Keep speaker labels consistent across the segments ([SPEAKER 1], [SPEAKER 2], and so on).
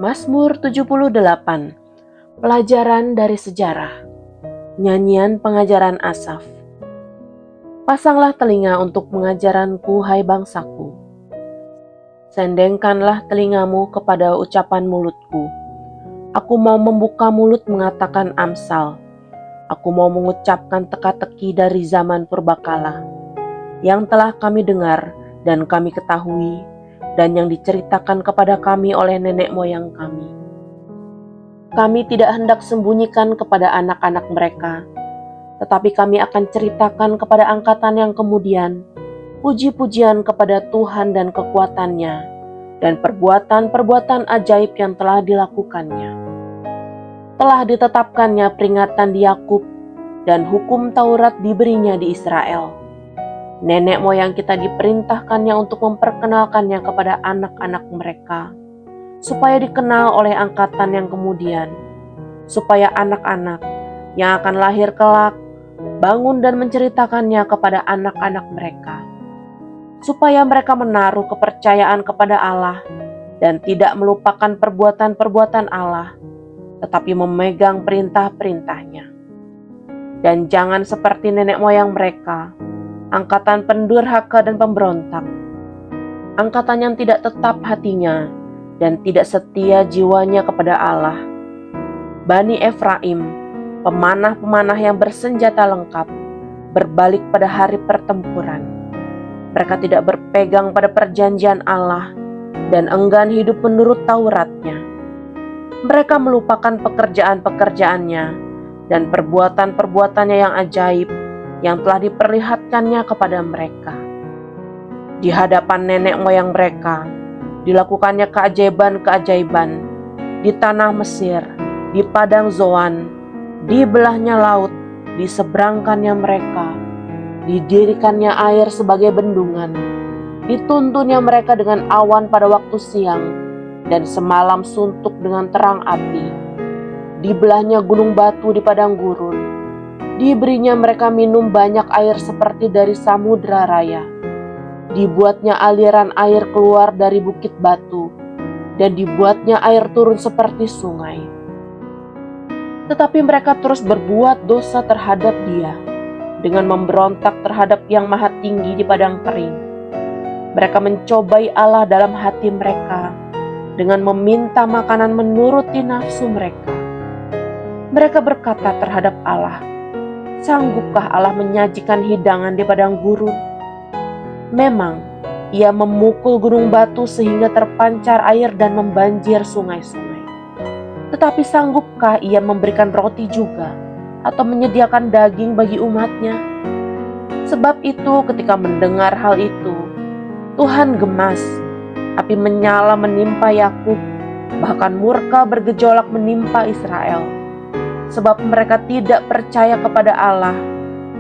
[SPEAKER 1] Mazmur 78. Pelajaran dari sejarah. Nyanyian pengajaran Asaf. Pasanglah telinga untuk pengajaranku, hai bangsaku. Sendengkanlah telingamu kepada ucapan mulutku. Aku mau membuka mulut mengatakan amsal. Aku mau mengucapkan teka-teki dari zaman purbakala, yang telah kami dengar dan kami ketahui, dan yang diceritakan kepada kami oleh nenek moyang kami. Kami tidak hendak sembunyikan kepada anak-anak mereka, tetapi kami akan ceritakan kepada angkatan yang kemudian, puji-pujian kepada Tuhan dan kekuatannya, dan perbuatan-perbuatan ajaib yang telah dilakukannya. Telah ditetapkannya peringatan di Yakub, dan hukum Taurat diberinya di Israel. Nenek moyang kita diperintahkannya untuk memperkenalkannya kepada anak-anak mereka, supaya dikenal oleh angkatan yang kemudian, supaya anak-anak yang akan lahir kelak bangun dan menceritakannya kepada anak-anak mereka, supaya mereka menaruh kepercayaan kepada Allah dan tidak melupakan perbuatan-perbuatan Allah, tetapi memegang perintah-perintahnya. Dan jangan seperti nenek moyang mereka, angkatan pendurhaka dan pemberontak, angkatan yang tidak tetap hatinya dan tidak setia jiwanya kepada Allah. Bani Efraim, pemanah-pemanah yang bersenjata lengkap, berbalik pada hari pertempuran. Mereka tidak berpegang pada perjanjian Allah dan enggan hidup menurut Tauratnya. Mereka melupakan pekerjaan-pekerjaannya dan perbuatan-perbuatannya yang ajaib yang telah diperlihatkannya kepada mereka. Di hadapan nenek moyang mereka, dilakukannya keajaiban-keajaiban di tanah Mesir, di padang Zoan, dibelahnya laut, diseberangkannya mereka, didirikannya air sebagai bendungan, dituntunnya mereka dengan awan pada waktu siang, dan semalam suntuk dengan terang api, dibelahnya gunung batu di padang gurun, diberinya mereka minum banyak air seperti dari samudra raya, dibuatnya aliran air keluar dari bukit batu, dan dibuatnya air turun seperti sungai. Tetapi mereka terus berbuat dosa terhadap Dia, dengan memberontak terhadap Yang Maha Tinggi di padang kering. Mereka mencobai Allah dalam hati mereka, dengan meminta makanan menuruti nafsu mereka. Mereka berkata terhadap Allah, "Sanggupkah Allah menyajikan hidangan di padang gurun?" Memang, Ia memukul gunung batu sehingga terpancar air dan membanjir sungai-sungai. Tetapi sanggupkah Ia memberikan roti juga, atau menyediakan daging bagi umatnya? Sebab itu ketika mendengar hal itu, Tuhan gemas, api menyala menimpa Yakub, bahkan murka bergejolak menimpa Israel. Sebab mereka tidak percaya kepada Allah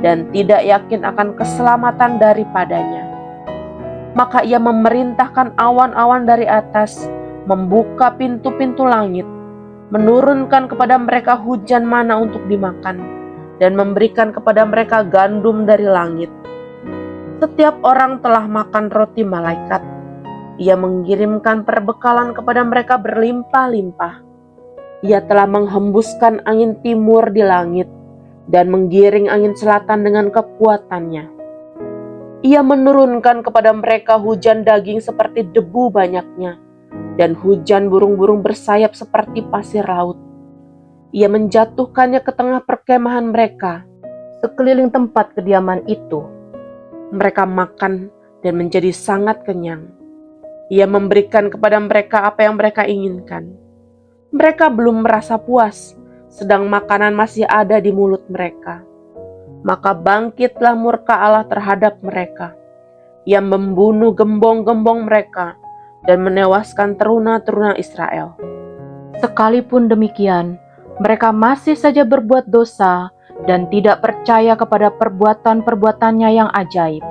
[SPEAKER 1] dan tidak yakin akan keselamatan daripadanya. Maka Ia memerintahkan awan-awan dari atas, membuka pintu-pintu langit, menurunkan kepada mereka hujan mana untuk dimakan, dan memberikan kepada mereka gandum dari langit. Setiap orang telah makan roti malaikat. Ia mengirimkan perbekalan kepada mereka berlimpah-limpah. Ia telah menghembuskan angin timur di langit dan menggiring angin selatan dengan kekuatannya. Ia menurunkan kepada mereka hujan daging seperti debu banyaknya dan hujan burung-burung bersayap seperti pasir laut. Ia menjatuhkannya ke tengah perkemahan mereka, sekeliling tempat kediaman itu. Mereka makan dan menjadi sangat kenyang. Ia memberikan kepada mereka apa yang mereka inginkan. Mereka belum merasa puas, sedang makanan masih ada di mulut mereka. Maka bangkitlah murka Allah terhadap mereka. Ia membunuh gembong-gembong mereka dan menewaskan teruna-teruna Israel. Sekalipun demikian, mereka masih saja berbuat dosa dan tidak percaya kepada perbuatan-perbuatannya yang ajaib.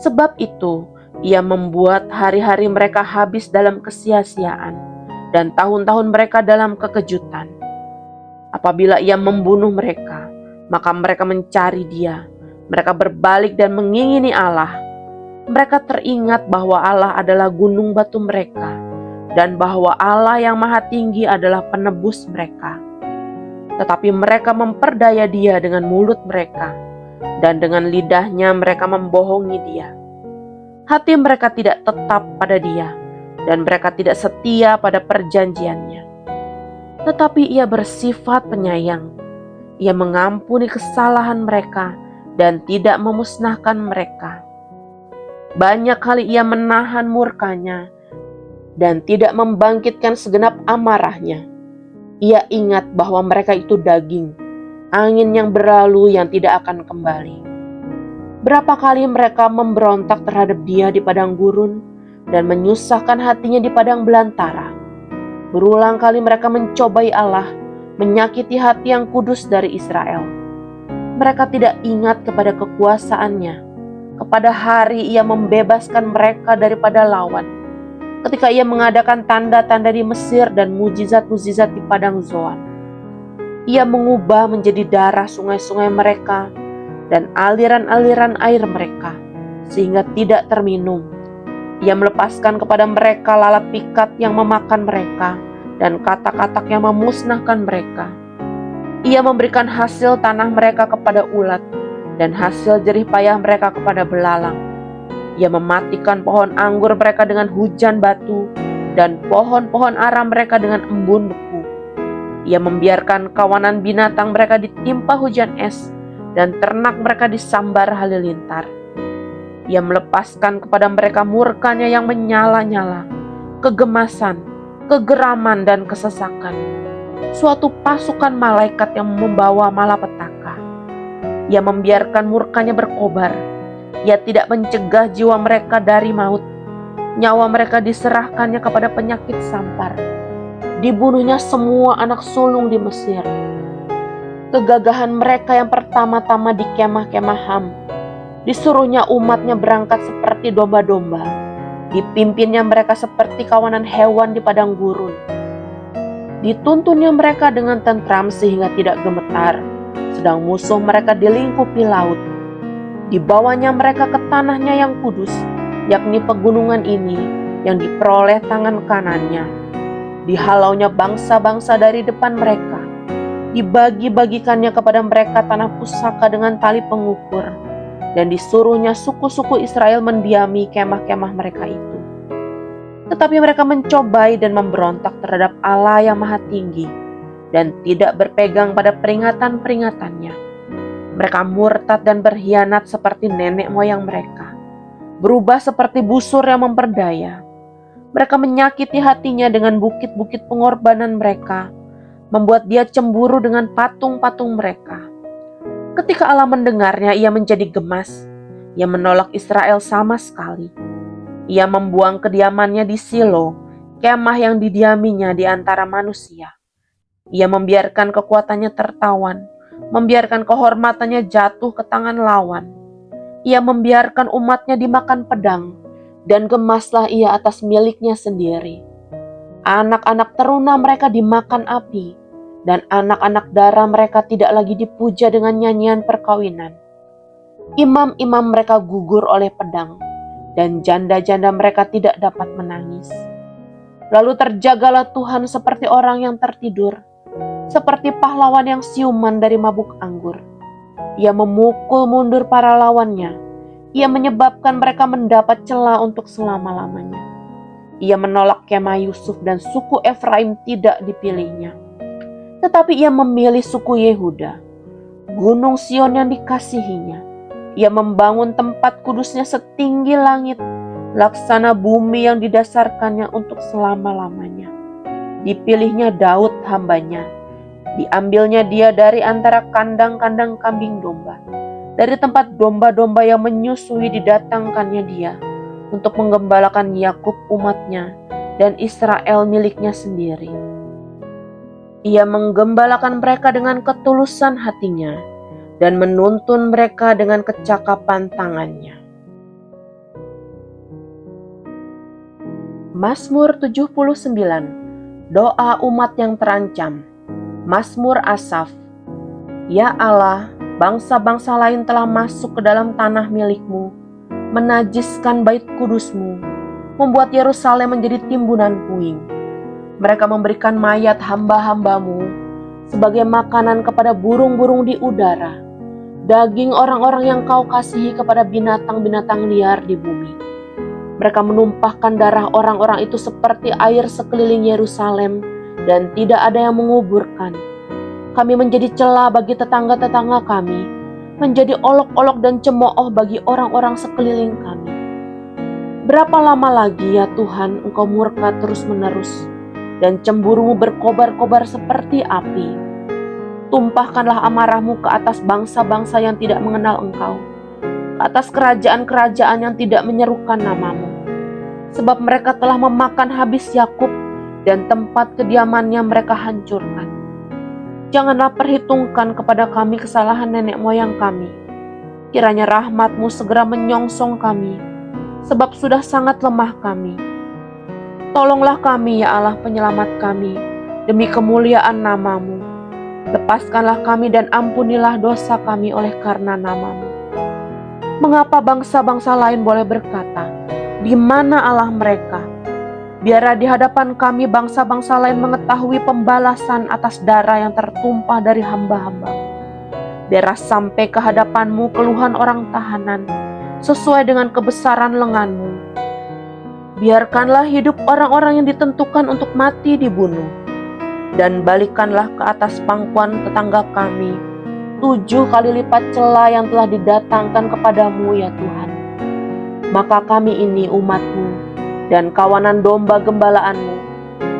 [SPEAKER 1] Sebab itu, Ia membuat hari-hari mereka habis dalam kesia-siaan, dan tahun-tahun mereka dalam kekejutan. Apabila Ia membunuh mereka, maka mereka mencari Dia. Mereka berbalik dan mengingini Allah. Mereka teringat bahwa Allah adalah gunung batu mereka, dan bahwa Allah yang Maha Tinggi adalah penebus mereka. Tetapi mereka memperdaya Dia dengan mulut mereka, dan dengan lidahnya mereka membohongi Dia. Hati mereka tidak tetap pada Dia, dan mereka tidak setia pada perjanjiannya. Tetapi Ia bersifat penyayang. Ia mengampuni kesalahan mereka dan tidak memusnahkan mereka. Banyak kali Ia menahan murkanya dan tidak membangkitkan segenap amarahnya. Ia ingat bahwa mereka itu daging, angin yang berlalu yang tidak akan kembali. Berapa kali mereka memberontak terhadap Dia di padang gurun dan menyusahkan hatinya di padang belantara. Berulang kali mereka mencobai Allah, menyakiti hati yang kudus dari Israel. Mereka tidak ingat kepada kekuasaannya, kepada hari Ia membebaskan mereka daripada lawan. Ketika Ia mengadakan tanda-tanda di Mesir dan mujizat-mujizat di padang Zoan. Ia mengubah menjadi darah sungai-sungai mereka dan aliran-aliran air mereka, sehingga tidak terminum. Ia melepaskan kepada mereka lalat pikat yang memakan mereka, dan katak-katak yang memusnahkan mereka. Ia memberikan hasil tanah mereka kepada ulat, dan hasil jerih payah mereka kepada belalang. Ia mematikan pohon anggur mereka dengan hujan batu, dan pohon-pohon ara mereka dengan embun beku. Ia membiarkan kawanan binatang mereka ditimpa hujan es, dan ternak mereka disambar halilintar. Ia melepaskan kepada mereka murkanya yang menyala-nyala, kegemasan, kegeraman, dan kesesakan. Suatu pasukan malaikat yang membawa malapetaka. Ia membiarkan murkanya berkobar. Ia tidak mencegah jiwa mereka dari maut. Nyawa mereka diserahkannya kepada penyakit sampar. Dibunuhnya semua anak sulung di Mesir. Kegagahan mereka yang pertama-tama di kemah-kemah Ham. Disuruhnya umatnya berangkat seperti domba-domba. Dipimpinnya mereka seperti kawanan hewan di padang gurun. Dituntunnya mereka dengan tentram sehingga tidak gemetar, sedang musuh mereka dilingkupi laut. Dibawanya mereka ke tanahnya yang kudus, yakni pegunungan ini yang diperoleh tangan kanannya. Dihalaunya bangsa-bangsa dari depan mereka. Dibagi-bagikannya kepada mereka tanah pusaka dengan tali pengukur, dan disuruhnya suku-suku Israel mendiami kemah-kemah mereka itu. Tetapi mereka mencobai dan memberontak terhadap Allah yang Maha Tinggi, dan tidak berpegang pada peringatan-peringatannya. Mereka murtad dan berkhianat seperti nenek moyang mereka, berubah seperti busur yang memperdaya. Mereka menyakiti hatinya dengan bukit-bukit pengorbanan mereka, membuat Dia cemburu dengan patung-patung mereka. Ketika Allah mendengarnya, Ia menjadi gemas. Ia menolak Israel sama sekali. Ia membuang kediamannya di Silo, kemah yang didiaminya di antara manusia. Ia membiarkan kekuatannya tertawan, membiarkan kehormatannya jatuh ke tangan lawan. Ia membiarkan umatnya dimakan pedang, dan gemaslah Ia atas miliknya sendiri. Anak-anak teruna mereka dimakan api, dan anak-anak dara mereka tidak lagi dipuja dengan nyanyian perkawinan. Imam-imam mereka gugur oleh pedang, dan janda-janda mereka tidak dapat menangis. Lalu terjagalah Tuhan seperti orang yang tertidur, seperti pahlawan yang siuman dari mabuk anggur. Ia memukul mundur para lawannya. Ia menyebabkan mereka mendapat celah untuk selama-lamanya. Ia menolak kemah Yusuf dan suku Efraim tidak dipilihnya. Tetapi Ia memilih suku Yehuda, gunung Sion yang dikasihinya. Ia membangun tempat kudusnya setinggi langit, laksana bumi yang didasarkannya untuk selama-lamanya. Dipilihnya Daud hambanya. Diambilnya Dia dari antara kandang-kandang kambing domba. Dari tempat domba-domba yang menyusui didatangkannya Dia untuk menggembalakan Yakub umatnya dan Israel miliknya sendiri. Ia menggembalakan mereka dengan ketulusan hatinya dan menuntun mereka dengan kecakapan tangannya. Mazmur 79. Doa umat yang terancam. Mazmur Asaf. Ya Allah, bangsa-bangsa lain telah masuk ke dalam tanah milik-Mu, menajiskan bait kudus-Mu. membuat Yerusalem menjadi timbunan puing. Mereka memberikan mayat hamba-hambamu sebagai makanan kepada burung-burung di udara, daging orang-orang yang kau kasihi kepada binatang-binatang liar di bumi. Mereka menumpahkan darah orang-orang itu seperti air sekeliling Yerusalem, dan tidak ada yang menguburkan. Kami menjadi celah bagi tetangga-tetangga kami, menjadi olok-olok dan cemooh bagi orang-orang sekeliling kami. Berapa lama lagi ya Tuhan Engkau murka terus-menerus, dan cemburumu berkobar-kobar seperti api? Tumpahkanlah amarahmu ke atas bangsa-bangsa yang tidak mengenal Engkau, ke atas kerajaan-kerajaan yang tidak menyerukan namamu. Sebab mereka telah memakan habis Yakub, dan tempat kediamannya mereka hancurkan. Janganlah perhitungkan kepada kami kesalahan nenek moyang kami. Kiranya rahmat-Mu segera menyongsong kami, sebab sudah sangat lemah kami. Tolonglah kami ya Allah penyelamat kami, demi kemuliaan nama-Mu. Lepaskanlah kami dan ampunilah dosa kami oleh karena nama-Mu. Mengapa bangsa-bangsa lain boleh berkata, di mana Allah mereka? Biarlah di hadapan kami bangsa-bangsa lain mengetahui pembalasan atas darah yang tertumpah dari hamba-hamba-Mu. Biarlah sampai ke hadapan-Mu keluhan orang tahanan, sesuai dengan kebesaran lengan-Mu. Biarkanlah hidup orang-orang yang ditentukan untuk mati dibunuh, dan balikkanlah ke atas pangkuan tetangga kami 7 kali lipat celah yang telah didatangkan kepadamu ya Tuhan. Maka kami ini umat-Mu dan kawanan domba gembalaan-Mu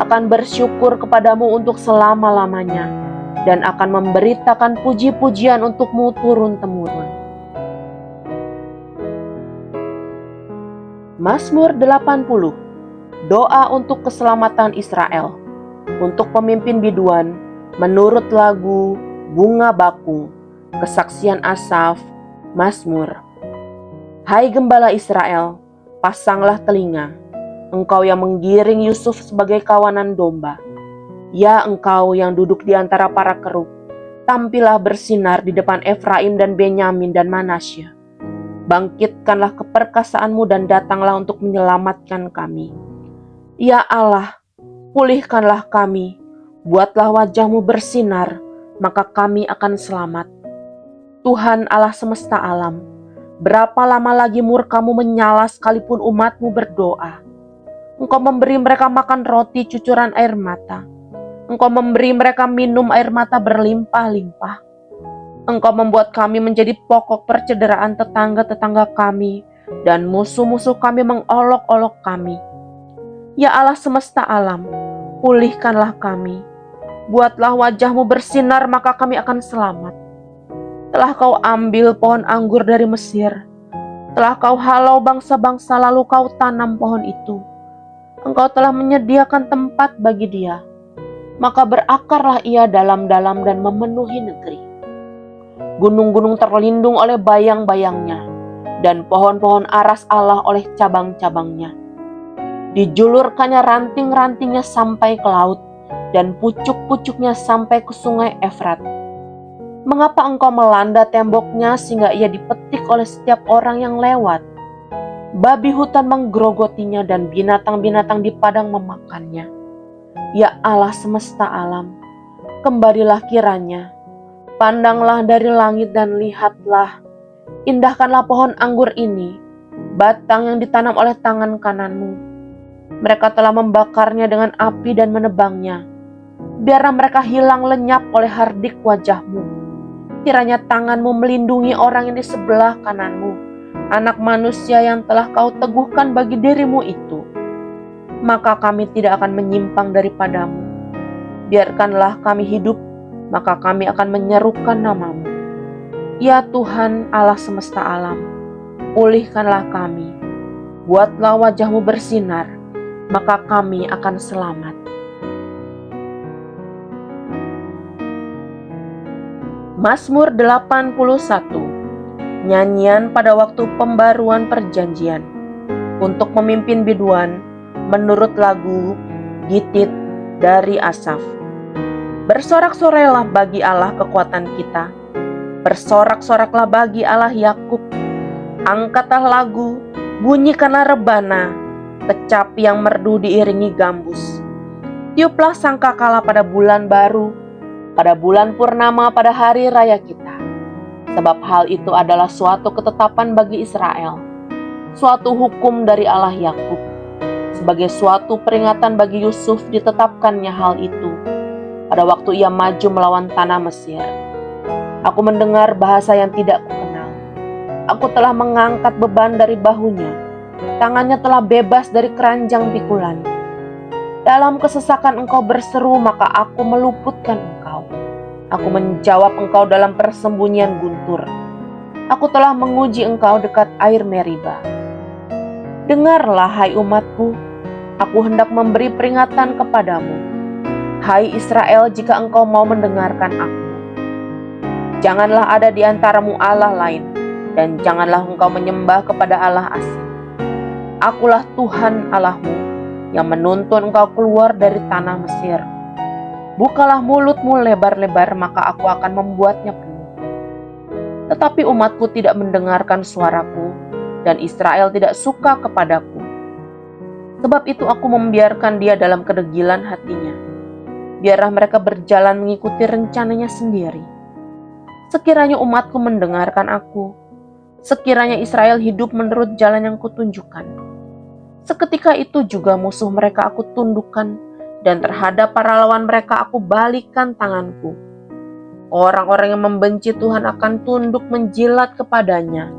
[SPEAKER 1] akan bersyukur kepadamu untuk selama-lamanya, dan akan memberitakan puji-pujian untuk-Mu turun-temurun. Mazmur 80. Doa untuk keselamatan Israel. Untuk pemimpin biduan, menurut lagu Bunga Bakung, kesaksian Asaf, Mazmur. Hai gembala Israel, pasanglah telinga, Engkau yang menggiring Yusuf sebagai kawanan domba. Ya Engkau yang duduk di antara para kerub, tampillah bersinar di depan Efraim dan Benyamin dan Manasya. Bangkitkanlah keperkasaan-Mu dan datanglah untuk menyelamatkan kami. Ya Allah, pulihkanlah kami, buatlah wajah-Mu bersinar, maka kami akan selamat. Tuhan Allah semesta alam, berapa lama lagi murka-Mu menyala sekalipun umat-Mu berdoa? Engkau memberi mereka makan roti cucuran air mata. Engkau memberi mereka minum air mata berlimpah-limpah. Engkau membuat kami menjadi pokok percederaan tetangga-tetangga kami, dan musuh-musuh kami mengolok-olok kami. Ya Allah semesta alam, pulihkanlah kami. Buatlah wajah-Mu bersinar, maka kami akan selamat. Telah Kau ambil pohon anggur dari Mesir. Telah Kau halau bangsa-bangsa, lalu Kau tanam pohon itu. Engkau telah menyediakan tempat bagi dia, maka berakarlah ia dalam-dalam dan memenuhi negeri. Gunung-gunung terlindung oleh bayang-bayangnya, dan pohon-pohon aras Allah oleh cabang-cabangnya. Dijulurkannya ranting-rantingnya sampai ke laut, dan pucuk-pucuknya sampai ke sungai Efrat. Mengapa engkau melanda temboknya sehingga ia dipetik oleh setiap orang yang lewat? Babi hutan menggerogotinya dan binatang-binatang di padang memakannya. Ya Allah semesta alam, kembalilah kiranya. Pandanglah dari langit dan lihatlah. Indahkanlah pohon anggur ini, batang yang ditanam oleh tangan kanan-Mu. Mereka telah membakarnya dengan api dan menebangnya. Biarlah mereka hilang lenyap oleh hardik wajah-Mu. Kiranya tangan-Mu melindungi orang yang di sebelah kanan-Mu, anak manusia yang telah Kau teguhkan bagi diri-Mu itu. Maka kami tidak akan menyimpang daripada-Mu. Biarkanlah kami hidup, maka kami akan menyerukan nama-Mu. Ya Tuhan Allah semesta alam, pulihkanlah kami. Buatlah wajah-Mu bersinar, maka kami akan selamat. Mazmur 81. Nyanyian pada waktu pembaruan perjanjian. Untuk pemimpin biduan, menurut lagu Gitit dari Asaf. Bersorak-sorailah bagi Allah kekuatan kita. Bersorak-soraklah bagi Allah Yakub. Angkatlah lagu, bunyikanlah rebana. kecapi yang merdu diiringi gambus. Tiuplah sangkakala pada bulan baru, pada bulan purnama pada hari raya kita. Sebab hal itu adalah suatu ketetapan bagi Israel, suatu hukum dari Allah Yakub. Sebagai suatu peringatan bagi Yusuf ditetapkannya hal itu pada waktu ia maju melawan tanah Mesir. Aku mendengar bahasa yang tidak kukenal. Aku telah mengangkat beban dari bahunya. Tangannya telah bebas dari keranjang pikulan. Dalam kesesakan engkau berseru, maka aku meluputkan engkau. Aku menjawab engkau dalam persembunyian guntur. Aku telah menguji engkau dekat air Meriba. Dengarlah, hai umatku, aku hendak memberi peringatan kepadamu. Hai Israel, jika engkau mau mendengarkan aku. Janganlah ada di antaramu Allah lain, dan janganlah engkau menyembah kepada Allah asing. Akulah Tuhan Allahmu, yang menuntun engkau keluar dari tanah Mesir. Bukalah mulutmu lebar-lebar, maka aku akan membuatnya penuh. Tetapi umatku tidak mendengarkan suaraku, dan Israel tidak suka kepadaku. Sebab itu aku membiarkan dia dalam kedegilan hatinya. Biarlah mereka berjalan mengikuti rencananya sendiri. Sekiranya umatku mendengarkan aku, sekiranya Israel hidup menurut jalan yang kutunjukkan, seketika itu juga musuh mereka aku tundukkan, dan terhadap para lawan mereka aku balikkan tanganku. Orang-orang yang membenci Tuhan akan tunduk menjilat kepadanya.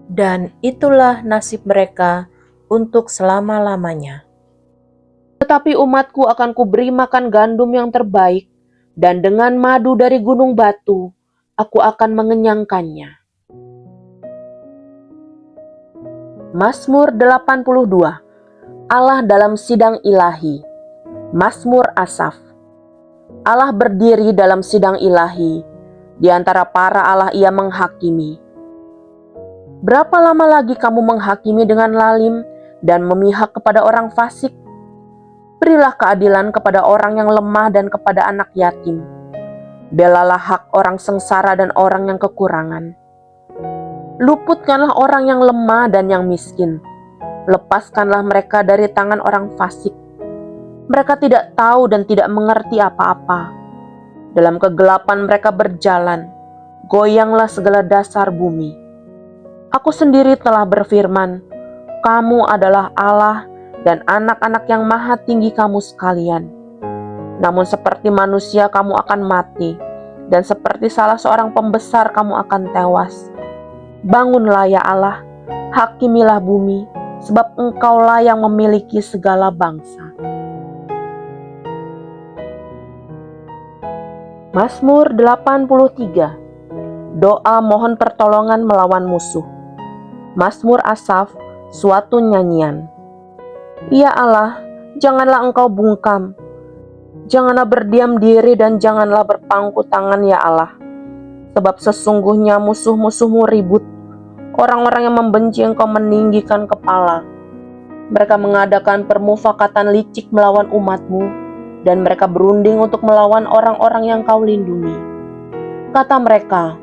[SPEAKER 1] Dan itulah nasib mereka untuk selama-lamanya. Tetapi umatku akan kuberi makan gandum yang terbaik, dan dengan madu dari gunung batu, aku akan mengenyangkannya. Mazmur 82. Allah dalam sidang ilahi. Mazmur Asaf. Allah berdiri dalam sidang ilahi, di antara para Allah ia menghakimi. Berapa lama lagi kamu menghakimi dengan lalim dan memihak kepada orang fasik? Berilah keadilan kepada orang yang lemah dan kepada anak yatim. Belalah hak orang sengsara dan orang yang kekurangan. Luputkanlah orang yang lemah dan yang miskin. Lepaskanlah mereka dari tangan orang fasik. Mereka tidak tahu dan tidak mengerti apa-apa. Dalam kegelapan mereka berjalan. Goyanglah segala dasar bumi. Aku sendiri telah berfirman, kamu adalah Allah dan anak-anak yang maha tinggi kamu sekalian. Namun seperti manusia kamu akan mati, dan seperti salah seorang pembesar kamu akan tewas. Bangunlah ya Allah, hakimilah bumi, sebab engkaulah yang memiliki segala bangsa. Mazmur 83. Doa mohon pertolongan melawan musuh. Mazmur Asaf, suatu nyanyian. Ya Allah, janganlah engkau bungkam, janganlah berdiam diri dan janganlah berpangku tangan ya Allah. Sebab sesungguhnya musuh-musuhmu ribut, orang-orang yang membenci engkau meninggikan kepala. Mereka mengadakan permufakatan licik melawan umatmu, dan mereka berunding untuk melawan orang-orang yang kau lindungi. Kata mereka,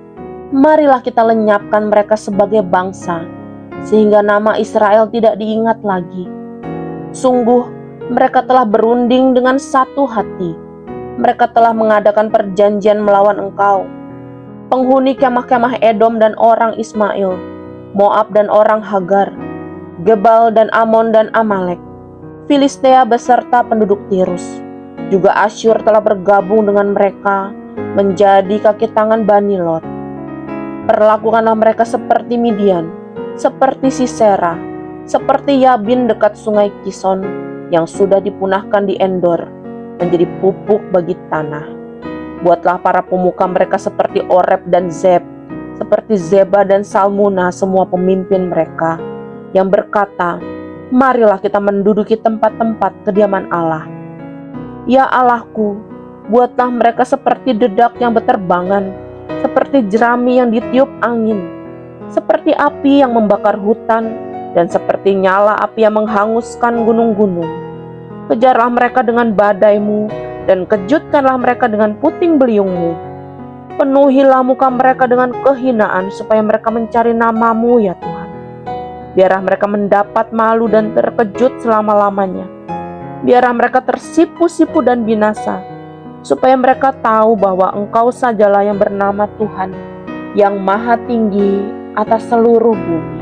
[SPEAKER 1] marilah kita lenyapkan mereka sebagai bangsa, sehingga nama Israel tidak diingat lagi. Sungguh, mereka telah berunding dengan satu hati. Mereka telah mengadakan perjanjian melawan engkau. Penghuni kemah-kemah Edom dan orang Ismail, Moab dan orang Hagar, Gebal dan Amon dan Amalek, Filistea beserta penduduk Tirus. Juga Asyur telah bergabung dengan mereka menjadi kaki tangan Bani Lot. Perlakukanlah mereka seperti Midian, seperti Sisera, seperti Yabin dekat sungai Kison yang sudah dipunahkan di Endor, menjadi pupuk bagi tanah. Buatlah para pemuka mereka seperti Oreb dan Zeb, seperti Zeba dan Salmuna, semua pemimpin mereka, yang berkata, marilah kita menduduki tempat-tempat kediaman Allah. Ya Allahku, buatlah mereka seperti dedak yang berterbangan, seperti jerami yang ditiup angin, seperti api yang membakar hutan, dan seperti nyala api yang menghanguskan gunung-gunung. Kejarlah mereka dengan badaimu, dan kejutkanlah mereka dengan puting beliungmu. Penuhilah muka mereka dengan kehinaan, supaya mereka mencari namamu ya Tuhan. Biarlah mereka mendapat malu dan terkejut selama-lamanya. Biarlah mereka tersipu-sipu dan binasa, supaya mereka tahu bahwa Engkau sajalah yang bernama Tuhan, yang maha tinggi atas seluruh bumi.